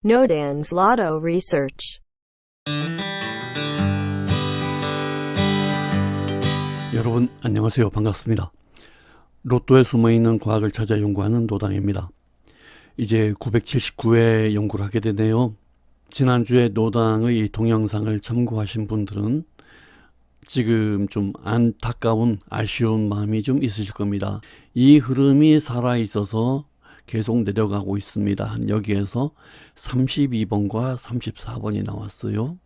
Nodan's Lotto Research. 여러분 안녕하세요. 반갑습니다. 로또에 숨어있는 과학을 찾아 연구하는 노당입니다. 이제 979회 연구를 하게 되네요. 지난주에 노당의 동영상을 참고하신 분들은 지금 좀 안타까운 아쉬운 마음이 좀 있으실 겁니다. 이 흐름이 살아있어서 계속 내려가고 있습니다. 여기에서 32번과 34번이 나왔어요.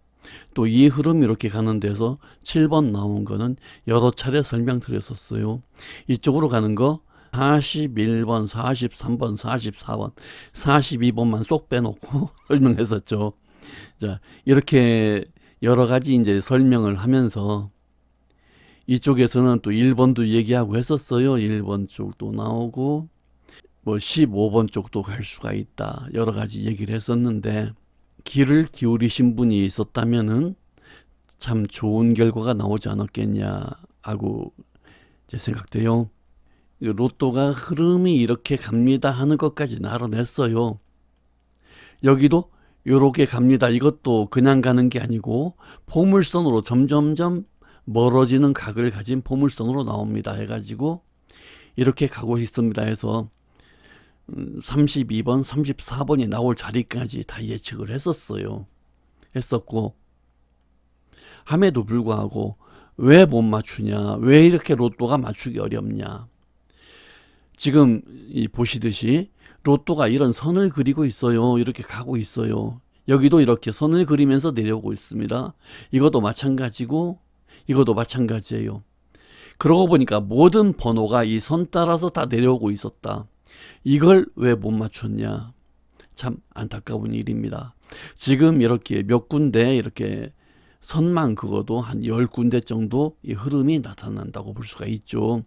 또 이 흐름이 이렇게 가는 데서 7번 나온 거는 여러 차례 설명드렸었어요. 이쪽으로 가는 거 41번, 43번, 44번, 42번만 쏙 빼놓고 설명했었죠. 자, 이렇게 여러 가지 이제 설명을 하면서 이쪽에서는 또 1번도 얘기하고 했었어요. 1번 쪽도 나오고 뭐 15번 쪽도 갈 수가 있다. 여러 가지 얘기를 했었는데 귀를 기울이신 분이 있었다면은 참 좋은 결과가 나오지 않았겠냐 하고 제 생각돼요. 로또가 흐름이 이렇게 갑니다 하는 것까지 나름했어요. 여기도 요렇게 갑니다. 이것도 그냥 가는 게 아니고 포물선으로 점점점 멀어지는 각을 가진 포물선으로 나옵니다 해가지고 이렇게 가고 있습니다 해서 32번, 34번이 나올 자리까지 다 예측을 했었고 함에도 불구하고 왜 못 맞추냐, 왜 이렇게 로또가 맞추기 어렵냐. 지금 보시듯이 로또가 이런 선을 그리고 있어요. 이렇게 가고 있어요. 여기도 이렇게 선을 그리면서 내려오고 있습니다. 이것도 마찬가지고 이것도 마찬가지예요. 그러고 보니까 모든 번호가 이 선 따라서 다 내려오고 있었다. 이걸 왜 못 맞췄냐. 참 안타까운 일입니다. 지금 이렇게 몇 군데 이렇게 선만 그어도 한 10군데 정도 이 흐름이 나타난다고 볼 수가 있죠.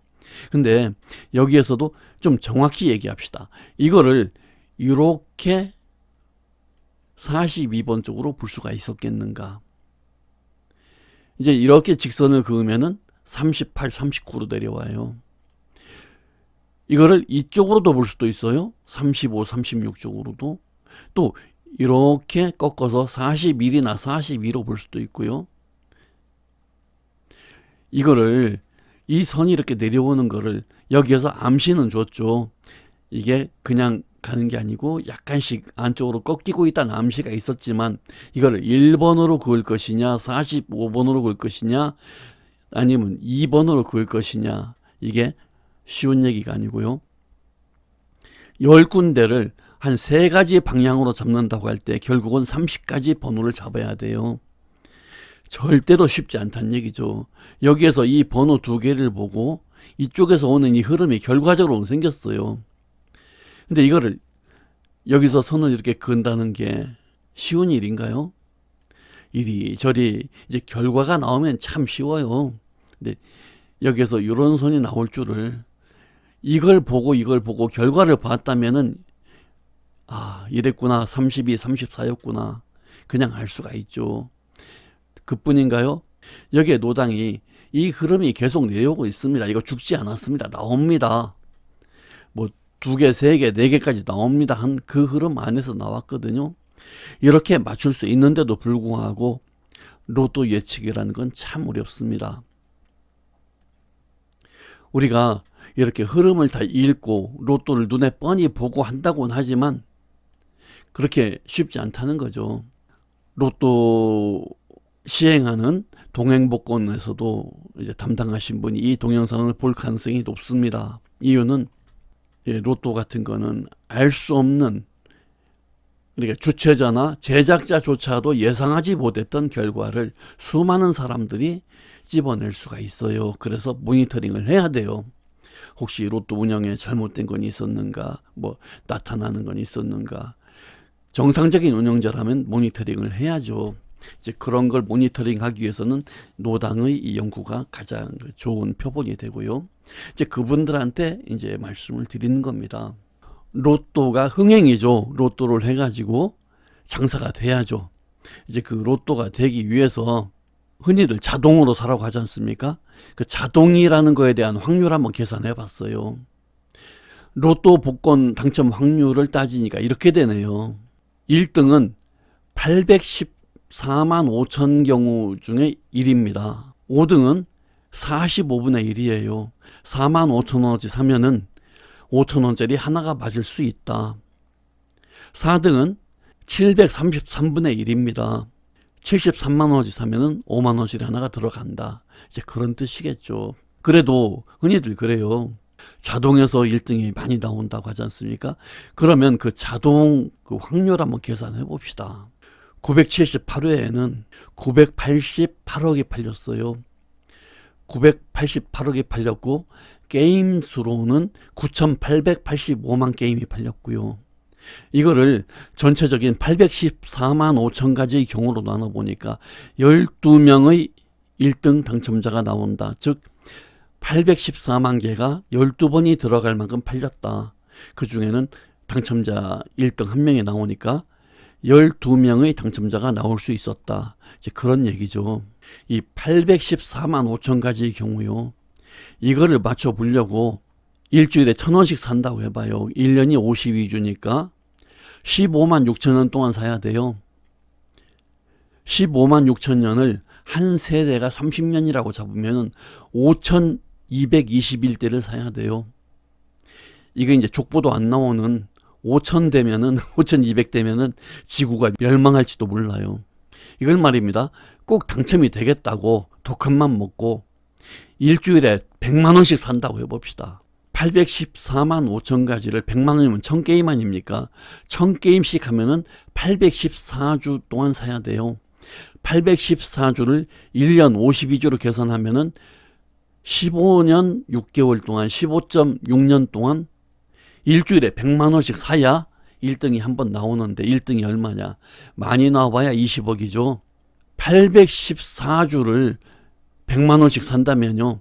근데 여기에서도 좀 정확히 얘기합시다. 이거를 이렇게 42번 쪽으로 볼 수가 있었겠는가. 이제 이렇게 직선을 그으면은 38, 39로 내려와요. 이거를 이쪽으로도 볼 수도 있어요. 35, 36 쪽으로도. 또 이렇게 꺾어서 41이나 42로 볼 수도 있고요. 이거를 이 선이 이렇게 내려오는 거를 여기에서 암시는 줬죠. 이게 그냥 가는 게 아니고 약간씩 안쪽으로 꺾이고 있다는 암시가 있었지만 이거를 1번으로 그을 것이냐 45번으로 그을 것이냐 아니면 2번으로 그을 것이냐 이게 쉬운 얘기가 아니고요. 10군데를 한 3가지 방향으로 잡는다고 할 때 결국은 30가지 번호를 잡아야 돼요. 절대로 쉽지 않다는 얘기죠. 여기에서 이 번호 2개를 보고 이쪽에서 오는 이 흐름이 결과적으로 생겼어요. 근데 이거를 여기서 선을 이렇게 그은다는 게 쉬운 일인가요? 이리저리 이제 결과가 나오면 참 쉬워요. 근데 여기에서 이런 선이 나올 줄을 이걸 보고 결과를 봤다면은 이랬구나. 32, 34였구나. 그냥 알 수가 있죠. 그뿐인가요? 여기에 노당이 이 흐름이 계속 내려오고 있습니다. 이거 죽지 않았습니다. 나옵니다. 뭐 2개, 3개, 4개까지 나옵니다. 한 그 흐름 안에서 나왔거든요. 이렇게 맞출 수 있는데도 불구하고 로또 예측이라는 건 참 어렵습니다. 우리가 이렇게 흐름을 다 읽고 로또를 눈에 뻔히 보고 한다고는 하지만 그렇게 쉽지 않다는 거죠. 로또 시행하는 동행복권에서도 이제 담당하신 분이 이 동영상을 볼 가능성이 높습니다. 이유는 로또 같은 거는 알 수 없는, 그러니까 주최자나 제작자조차도 예상하지 못했던 결과를 수많은 사람들이 집어낼 수가 있어요. 그래서 모니터링을 해야 돼요. 혹시 로또 운영에 잘못된 건 있었는가, 뭐 나타나는 건 있었는가. 정상적인 운영자라면 모니터링을 해야죠. 이제 그런 걸 모니터링하기 위해서는 노당의 이 연구가 가장 좋은 표본이 되고요. 이제 그분들한테 이제 말씀을 드리는 겁니다. 로또가 흥행이죠. 로또를 해가지고 장사가 돼야죠. 이제 그 로또가 되기 위해서 흔히들 자동으로 사라고 하지 않습니까? 그 자동이라는 거에 대한 확률 한번 계산해 봤어요. 로또 복권 당첨 확률을 따지니까 이렇게 되네요. 1등은 814만 5천 경우 중에 1입니다. 5등은 45분의 1이에요. 4만 5천 원어치 사면은 5천 원짜리 하나가 맞을 수 있다. 4등은 733분의 1입니다. 73만 원어치 사면은 5만 원짜리 하나가 들어간다. 이제 그런 뜻이겠죠. 그래도 흔히들 그래요. 자동에서 1등이 많이 나온다고 하지 않습니까? 그러면 그 자동 그 확률 한번 계산해 봅시다. 978회에는 988억이 팔렸어요. 988억이 팔렸고 게임 수로는 9,885만 게임이 팔렸고요. 이거를 전체적인 814만 5천 가지의 경우로 나눠보니까 12명의 1등 당첨자가 나온다. 즉 814만 개가 12번이 들어갈 만큼 팔렸다. 그 중에는 당첨자 1등 한 명이 나오니까 12명의 당첨자가 나올 수 있었다. 이제 그런 얘기죠. 이 814만 5천 가지의 경우요. 이거를 맞춰보려고 일주일에 1,000원씩 산다고 해봐요. 1년이 52주니까 15만 6천 년 동안 사야 돼요. 15만 6천 년을 한 세대가 30년이라고 잡으면 5,221대를 사야 돼요. 이게 이제 족보도 안 나오는 5,000 되면은 5,200 되면은 지구가 멸망할지도 몰라요. 이걸 말입니다. 꼭 당첨이 되겠다고 독한맘 먹고 일주일에 100만 원씩 산다고 해봅시다. 814만 5천 가지를 100만 원이면 1000게임 아닙니까? 1000게임씩 하면은 814주 동안 사야 돼요. 814주를 1년 52주로 계산하면은 15년 6개월 동안 15.6년 동안 일주일에 100만 원씩 사야 1등이 한 번 나오는데 1등이 얼마냐? 많이 나와봐야 20억이죠. 814주를 100만 원씩 산다면요.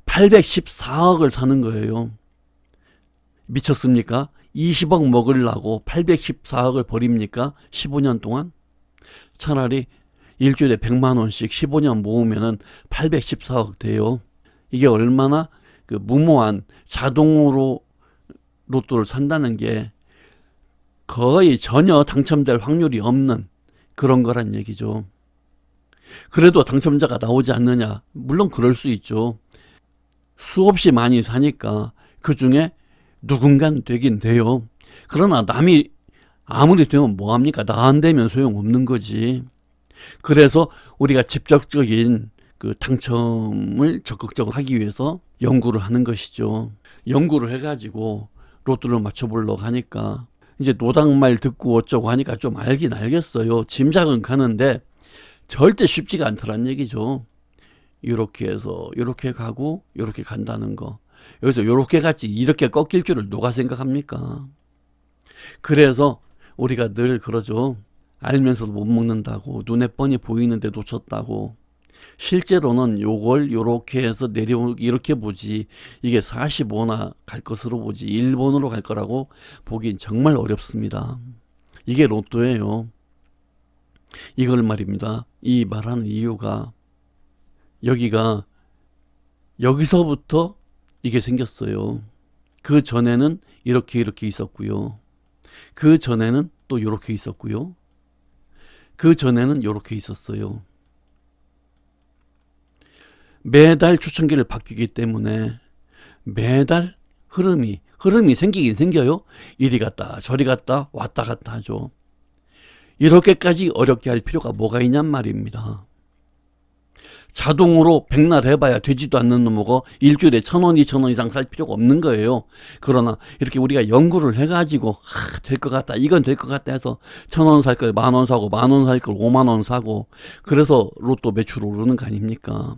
814억을 사는 거예요. 미쳤습니까? 20억 먹으려고 814억을 버립니까? 15년 동안? 차라리 일주일에 100만 원씩 15년 모으면은 814억 돼요. 이게 얼마나 그 무모한 자동으로 로또를 산다는 게 거의 전혀 당첨될 확률이 없는 그런 거란 얘기죠. 그래도 당첨자가 나오지 않느냐? 물론 그럴 수 있죠. 수없이 많이 사니까 그 중에 누군간 되긴 돼요. 그러나 남이 아무리 되면 뭐합니까? 나 안 되면 소용없는 거지. 그래서 우리가 직접적인 그 당첨을 적극적으로 하기 위해서 연구를 하는 것이죠. 연구를 해가지고 로또를 맞춰보려고 하니까 이제 노당말 듣고 어쩌고 하니까 좀 알긴 알겠어요. 짐작은 가는데 절대 쉽지가 않더란 얘기죠. 이렇게 해서 이렇게 가고 이렇게 간다는 거. 여기서 이렇게 갔지 이렇게 꺾일 줄을 누가 생각합니까? 그래서 우리가 늘 그러죠. 알면서도 못 먹는다고, 눈에 뻔히 보이는데 놓쳤다고. 실제로는 요걸 요렇게 해서 이렇게 보지 이게 45나 갈 것으로 보지 1번으로 갈 거라고 보긴 정말 어렵습니다. 이게 로또예요. 이걸 말입니다. 이 말하는 이유가 여기서부터 이게 생겼어요. 그 전에는 이렇게 있었고요. 그 전에는 또 이렇게 있었고요. 그 전에는 이렇게 있었어요. 매달 추천기를 바뀌기 때문에 매달 흐름이 생기긴 생겨요. 이리 갔다 저리 갔다 왔다 갔다 하죠. 이렇게까지 어렵게 할 필요가 뭐가 있냔 말입니다. 자동으로 백날 해봐야 되지도 않는 놈이고 일주일에 1,000원, 2,000원 이상 살 필요가 없는 거예요. 그러나 이렇게 우리가 연구를 해가지고 될 것 같다, 이건 될 것 같다 해서 1,000원 살 걸 10,000원 사고 10,000원 살 걸 50,000원 사고 그래서 로또 매출 오르는 거 아닙니까?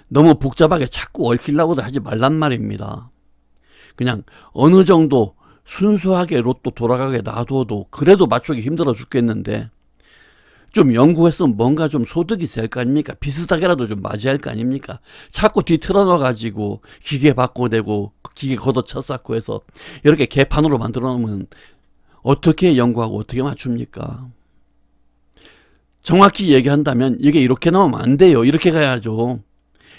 너무 복잡하게 자꾸 얽히려고도 하지 말란 말입니다. 그냥 어느 정도 순수하게 로또 돌아가게 놔둬도 그래도 맞추기 힘들어 죽겠는데 좀 연구했으면 뭔가 좀 소득이 셀 거 아닙니까? 비슷하게라도 좀 맞이할 거 아닙니까? 자꾸 뒤 틀어놔가지고 기계 바꿔대고 기계 걷어쳐 쌓고 해서 이렇게 개판으로 만들어 놓으면 어떻게 연구하고 어떻게 맞춥니까? 정확히 얘기한다면 이게 이렇게 나오면 안 돼요. 이렇게 가야죠.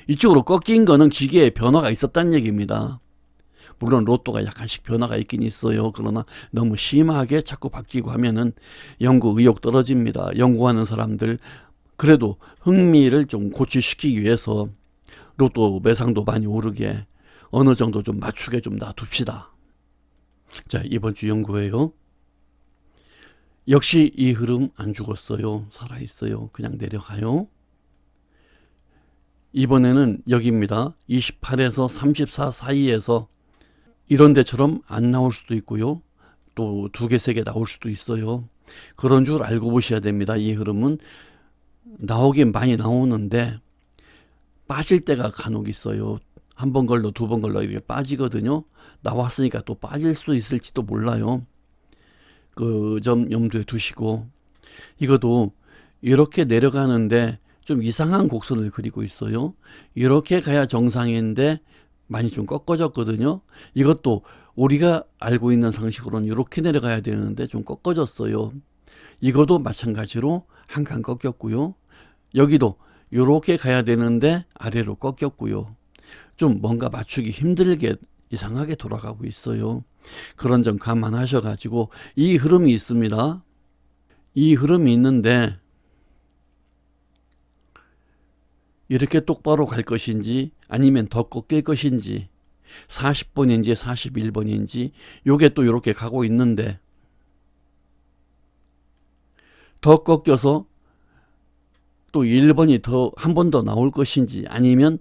이쪽으로 꺾인 거는 기계에 변화가 있었다는 얘기입니다. 물론 로또가 약간씩 변화가 있긴 있어요. 그러나 너무 심하게 자꾸 바뀌고 하면은 연구 의욕 떨어집니다. 연구하는 사람들 그래도 흥미를 좀 고취시키기 위해서 로또 매상도 많이 오르게 어느 정도 좀 맞추게 좀 놔둡시다. 자, 이번 주 연구예요. 역시 이 흐름 안 죽었어요. 살아있어요. 그냥 내려가요. 이번에는 여기입니다. 28에서 34 사이에서 이런 데처럼 안 나올 수도 있고요. 또 2개, 3개 나올 수도 있어요. 그런 줄 알고 보셔야 됩니다. 이 흐름은 나오긴 많이 나오는데 빠질 때가 간혹 있어요. 한 번 걸러, 2번 걸러 이렇게 빠지거든요. 나왔으니까 또 빠질 수 있을지도 몰라요. 그 점 염두에 두시고, 이것도 이렇게 내려가는데 좀 이상한 곡선을 그리고 있어요. 이렇게 가야 정상인데 많이 좀 꺾어졌거든요. 이것도 우리가 알고 있는 상식으로는 이렇게 내려가야 되는데 좀 꺾어졌어요. 이것도 마찬가지로 한 칸 꺾였고요. 여기도 이렇게 가야 되는데 아래로 꺾였고요. 좀 뭔가 맞추기 힘들게 이상하게 돌아가고 있어요. 그런 점 감안하셔가지고 이 흐름이 있습니다. 이 흐름이 있는데 이렇게 똑바로 갈 것인지 아니면 더 꺾일 것인지 40번인지 41번인지 요게 또 이렇게 가고 있는데 더 꺾여서 또 1번이 더 한 번 더 나올 것인지 아니면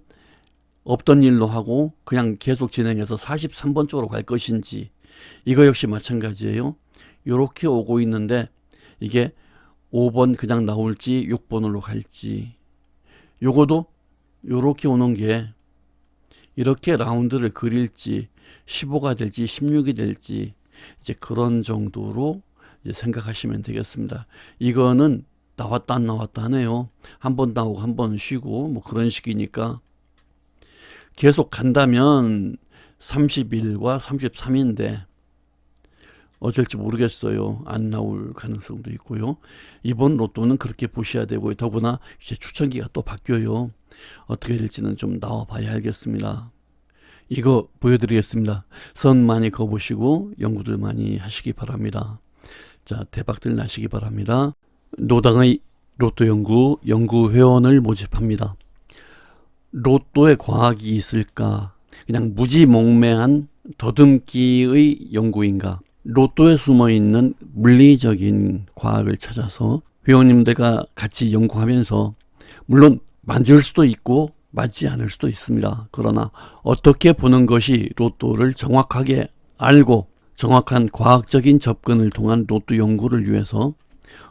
없던 일로 하고 그냥 계속 진행해서 43번 쪽으로 갈 것인지 이거 역시 마찬가지예요. 이렇게 오고 있는데 이게 5번 그냥 나올지 6번으로 갈지 요거도 요렇게 오는 게 이렇게 라운드를 그릴지 15가 될지 16이 될지 이제 그런 정도로 이제 생각하시면 되겠습니다. 이거는 나왔다 안 나왔다 하네요. 한 번 나오고 한 번 쉬고 뭐 그런 식이니까 계속 간다면 31과 33인데 어쩔지 모르겠어요. 안 나올 가능성도 있고요. 이번 로또는 그렇게 보셔야 되고요. 더구나 이제 추천기가 또 바뀌어요. 어떻게 될지는 좀 나와봐야 알겠습니다. 이거 보여드리겠습니다. 선 많이 그어보시고 연구들 많이 하시기 바랍니다. 자, 대박들 나시기 바랍니다. 노당의 로또 연구 회원을 모집합니다. 로또에 과학이 있을까? 그냥 무지몽매한 더듬기의 연구인가? 로또에 숨어있는 물리적인 과학을 찾아서 회원님들과 같이 연구하면서 물론 맞을 수도 있고 맞지 않을 수도 있습니다. 그러나 어떻게 보는 것이 로또를 정확하게 알고 정확한 과학적인 접근을 통한 로또 연구를 위해서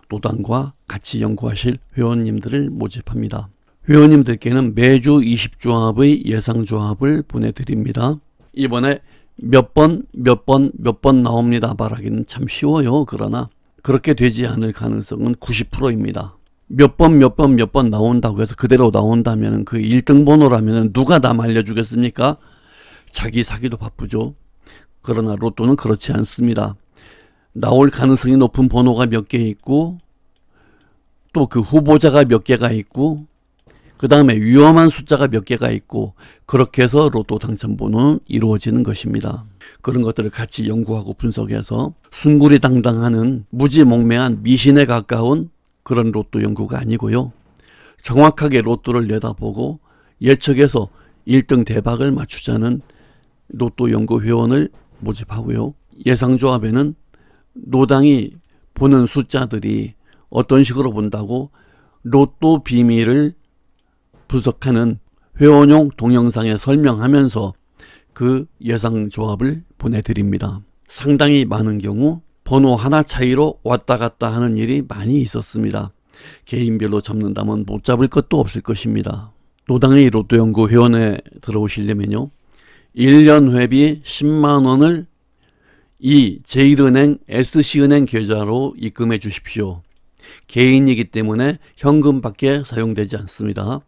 노당과 같이 연구하실 회원님들을 모집합니다. 회원님들께는 매주 20조합의 예상조합을 보내드립니다. 이번에 몇 번 나옵니다 말하기는 참 쉬워요. 그러나 그렇게 되지 않을 가능성은 90%입니다. 몇 번 나온다고 해서 그대로 나온다면 그 1등 번호라면 누가 남 알려주겠습니까? 자기 사기도 바쁘죠. 그러나 로또는 그렇지 않습니다. 나올 가능성이 높은 번호가 몇 개 있고 또 그 후보자가 몇 개가 있고 그 다음에 위험한 숫자가 몇 개가 있고 그렇게 해서 로또 당첨번호는 이루어지는 것입니다. 그런 것들을 같이 연구하고 분석해서 숭구리당당하는 무지몽매한 미신에 가까운 그런 로또 연구가 아니고요. 정확하게 로또를 내다보고 예측해서 1등 대박을 맞추자는 로또 연구 회원을 모집하고요. 예상조합에는 노당이 보는 숫자들이 어떤 식으로 본다고 로또 비밀을 분석하는 회원용 동영상에 설명하면서 그 예상조합을 보내드립니다. 상당히 많은 경우 번호 하나 차이로 왔다 갔다 하는 일이 많이 있었습니다. 개인별로 잡는다면 못 잡을 것도 없을 것입니다. 노당의 로또 연구 회원에 들어오시려면요. 1년 회비 10만 원을 이 제1은행 SC은행 계좌로 입금해 주십시오. 개인이기 때문에 현금밖에 사용되지 않습니다.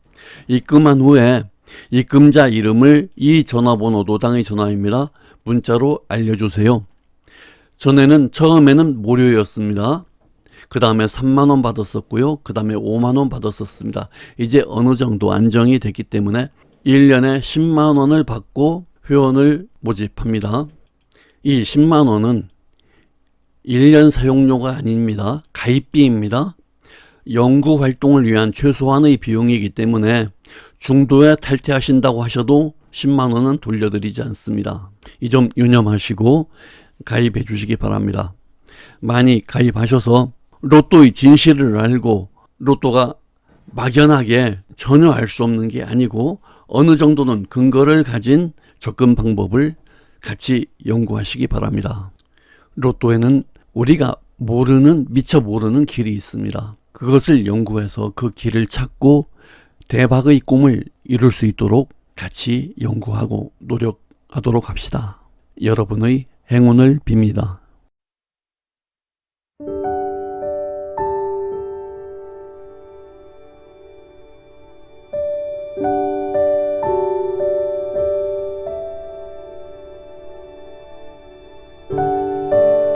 입금한 후에 입금자 이름을 이 전화번호 노당의 전화입니다. 문자로 알려주세요. 전에는 처음에는 무료였습니다. 그 다음에 3만원 받았었고요. 그 다음에 5만원 받았었습니다. 이제 어느 정도 안정이 됐기 때문에 1년에 10만원을 받고 회원을 모집합니다. 이 10만원은 1년 사용료가 아닙니다. 가입비입니다. 연구 활동을 위한 최소한의 비용이기 때문에 중도에 탈퇴하신다고 하셔도 10만원은 돌려드리지 않습니다. 이 점 유념하시고 가입해 주시기 바랍니다. 많이 가입하셔서 로또의 진실을 알고 로또가 막연하게 전혀 알 수 없는 게 아니고 어느 정도는 근거를 가진 접근 방법을 같이 연구하시기 바랍니다. 로또에는 우리가 미처 모르는 길이 있습니다. 그것을 연구해서 그 길을 찾고 대박의 꿈을 이룰 수 있도록 같이 연구하고 노력하도록 합시다. 여러분의 행운을 빕니다.